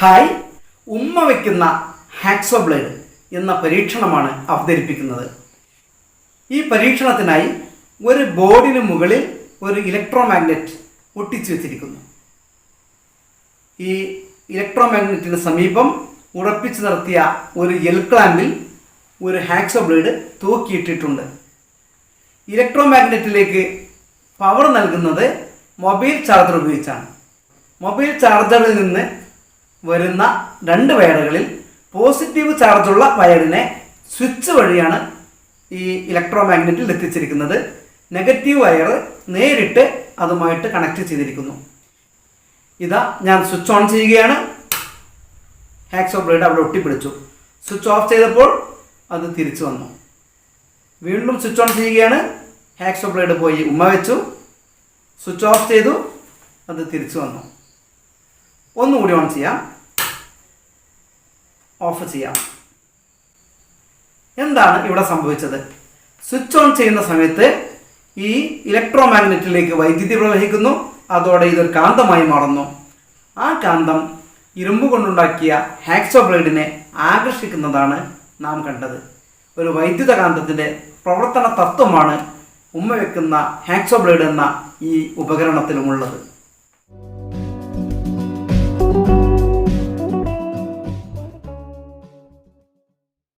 Hi, ഉമ്മ വയ്ക്കുന്ന hacksaw blade എന്ന പരീക്ഷണമാണ് അവതരിപ്പിക്കുന്നത്. ഈ പരീക്ഷണത്തിനായി ഒരു ബോർഡിന് മുകളിൽ ഒരു ഇലക്ട്രോമാഗ്നറ്റ് ഒട്ടിച്ചു വെച്ചിരിക്കുന്നു. ഈ ഇലക്ട്രോമാഗ്നറ്റിന് സമീപം ഉറപ്പിച്ചു നിർത്തിയ ഒരു എൽ ക്ലാമ്പിൽ ഒരു ഹാക്സോ ബ്ലേഡ് തൂക്കിയിട്ടിട്ടുണ്ട്. ഇലക്ട്രോമാഗ്നറ്റിലേക്ക് പവർ നൽകുന്നത് മൊബൈൽ ചാർജർ ഉപയോഗിച്ചാണ്. മൊബൈൽ ചാർജറിൽ നിന്ന് വരുന്ന രണ്ട് വയറുകളിൽ പോസിറ്റീവ് ചാർജുള്ള വയറിനെ സ്വിച്ച് വഴിയാണ് ഈ ഇലക്ട്രോമാഗ്നറ്റിൽ എത്തിച്ചിരിക്കുന്നത്. നെഗറ്റീവ് വയർ നേരിട്ട് അതുമായിട്ട് കണക്ട് ചെയ്തിരിക്കുന്നു. ഇതാ ഞാൻ സ്വിച്ച് ഓൺ ചെയ്യുകയാണ്. ഹാക്സോ ബ്ലേഡ് അവിടെ ഒട്ടിപ്പിടിച്ചു. സ്വിച്ച് ഓഫ് ചെയ്തപ്പോൾ അത് തിരിച്ചു വന്നു. വീണ്ടും സ്വിച്ച് ഓൺ ചെയ്യുകയാണ്. ഹാക്സോ ബ്ലേഡ് പോയി ഉമ്മ വെച്ചു. സ്വിച്ച് ഓഫ് ചെയ്തു, അത് തിരിച്ചു വന്നു. ഒന്നുകൂടി ഓൺ ചെയ്യാം, ഓഫ് ചെയ്യാം. എന്താണ് ഇവിടെ സംഭവിച്ചത്? സ്വിച്ച് ഓൺ ചെയ്യുന്ന സമയത്ത് ഈ ഇലക്ട്രോമാഗ്നറ്റിലേക്ക് വൈദ്യുതി പ്രവഹിക്കുന്നു. അതോടെ ഇതൊരു കാന്തമായി മാറുന്നു. ആ കാന്തം ഇരുമ്പ് കൊണ്ടുണ്ടാക്കിയ ഹാക്സോ ബ്ലേഡിനെ ആകർഷിക്കുന്നതാണ് നാം കണ്ടത്. ഒരു വൈദ്യുത കാന്തത്തിൻ്റെ പ്രവർത്തന തത്വമാണ് ഉമ്മ വെക്കുന്ന ഹാക്സോ ബ്ലേഡ് എന്ന ഈ ഉപകരണത്തിലുമുള്ളത്.